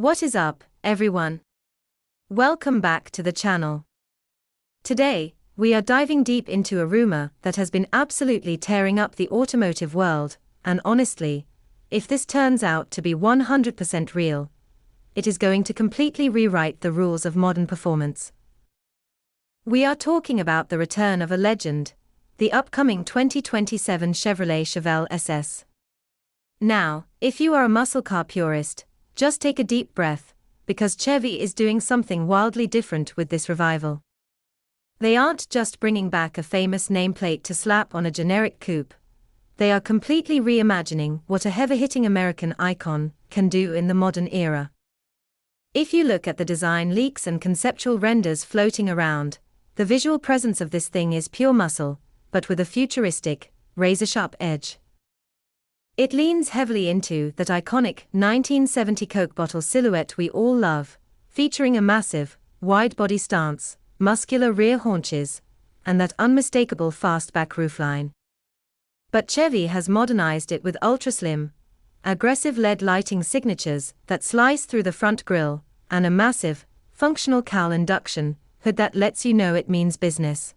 What is up, everyone? Welcome back to the channel. Today, we are diving deep into a rumor that has been absolutely tearing up the automotive world, and honestly, if this turns out to be 100% real, it is going to completely rewrite the rules of modern performance. We are talking about the return of a legend, the upcoming 2027 Chevrolet Chevelle SS. Now, if you are a muscle car purist, just take a deep breath, because Chevy is doing something wildly different with this revival. They aren't just bringing back a famous nameplate to slap on a generic coupe. They are completely reimagining what a heavy-hitting American icon can do in the modern era. If you look at the design leaks and conceptual renders floating around, the visual presence of this thing is pure muscle, but with a futuristic, razor-sharp edge. It leans heavily into that iconic 1970 Coke bottle silhouette we all love, featuring a massive, wide-body stance, muscular rear haunches, and that unmistakable fastback roofline. But Chevy has modernized it with ultra-slim, aggressive LED lighting signatures that slice through the front grille, and a massive, functional cowl-induction hood that lets you know it means business.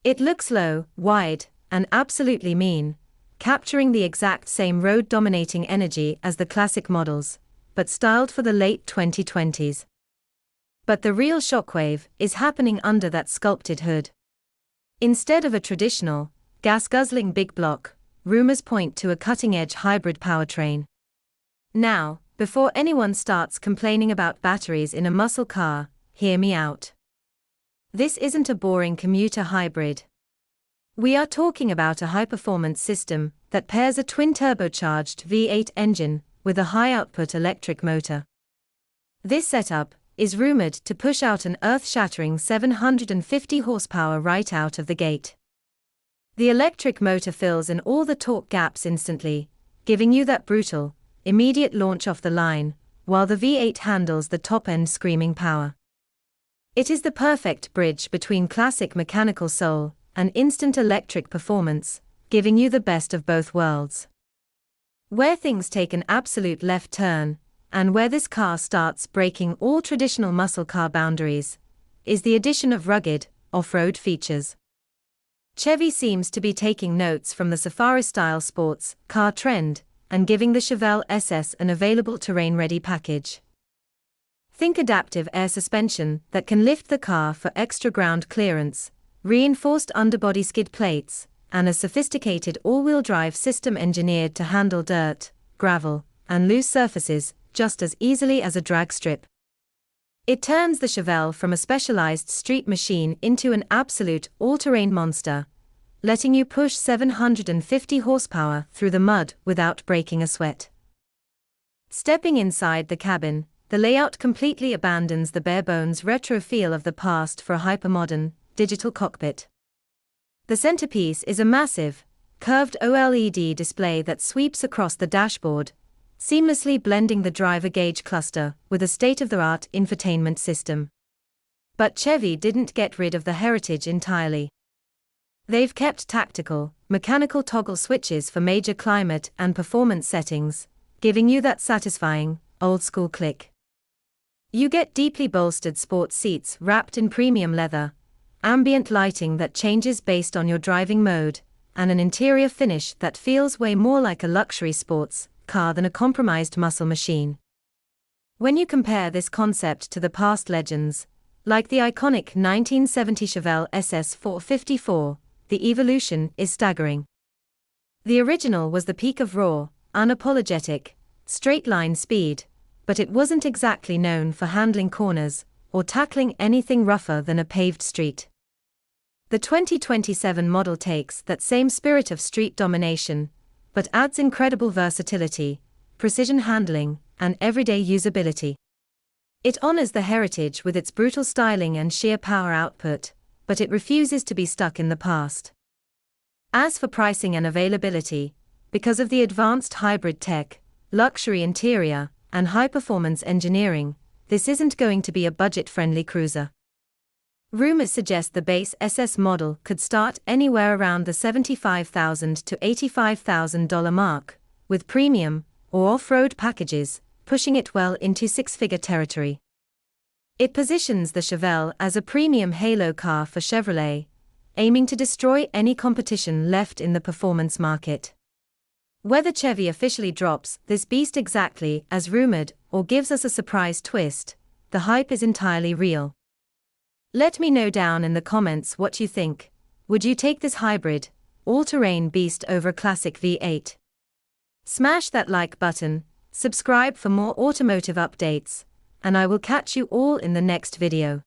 It looks low, wide, and absolutely mean, capturing the exact same road-dominating energy as the classic models, but styled for the late 2020s. But the real shockwave is happening under that sculpted hood. Instead of a traditional, gas-guzzling big block, rumors point to a cutting-edge hybrid powertrain. Now, before anyone starts complaining about batteries in a muscle car, hear me out. This isn't a boring commuter hybrid. We are talking about a high-performance system that pairs a twin-turbocharged V8 engine with a high-output electric motor. This setup is rumored to push out an earth-shattering 750 horsepower right out of the gate. The electric motor fills in all the torque gaps instantly, giving you that brutal, immediate launch off the line, while the V8 handles the top-end screaming power. It is the perfect bridge between classic mechanical soul and instant electric performance, giving you the best of both worlds. Where things take an absolute left turn, and where this car starts breaking all traditional muscle car boundaries, is the addition of rugged, off-road features. Chevy seems to be taking notes from the safari-style sports car trend and giving the Chevelle SS an available terrain-ready package. Think adaptive air suspension that can lift the car for extra ground clearance, reinforced underbody skid plates, and a sophisticated all-wheel drive system engineered to handle dirt, gravel, and loose surfaces just as easily as a drag strip. It turns the Chevelle from a specialized street machine into an absolute all-terrain monster, letting you push 750 horsepower through the mud without breaking a sweat. Stepping inside the cabin, the layout completely abandons the bare-bones retro feel of the past for a hypermodern, digital cockpit. The centerpiece is a massive, curved OLED display that sweeps across the dashboard, seamlessly blending the driver gauge cluster with a state-of-the-art infotainment system. But Chevy didn't get rid of the heritage entirely. They've kept tactical, mechanical toggle switches for major climate and performance settings, giving you that satisfying, old-school click. You get deeply bolstered sports seats wrapped in premium leather, ambient lighting that changes based on your driving mode, and an interior finish that feels way more like a luxury sports car than a compromised muscle machine. When you compare this concept to the past legends, like the iconic 1970 Chevelle SS 454, the evolution is staggering. The original was the peak of raw, unapologetic, straight-line speed, but it wasn't exactly known for handling corners or tackling anything rougher than a paved street. The 2027 model takes that same spirit of street domination, but adds incredible versatility, precision handling, and everyday usability. It honors the heritage with its brutal styling and sheer power output, but it refuses to be stuck in the past. As for pricing and availability, because of the advanced hybrid tech, luxury interior, and high-performance engineering, this isn't going to be a budget-friendly cruiser. Rumors suggest the base SS model could start anywhere around the $75,000 to $85,000 mark, with premium or off-road packages pushing it well into six-figure territory. It positions the Chevelle as a premium halo car for Chevrolet, aiming to destroy any competition left in the performance market. Whether Chevy officially drops this beast exactly as rumored or gives us a surprise twist, the hype is entirely real. Let me know down in the comments what you think. Would you take this hybrid, all-terrain beast over a classic V8? Smash that like button, subscribe for more automotive updates, and I will catch you all in the next video.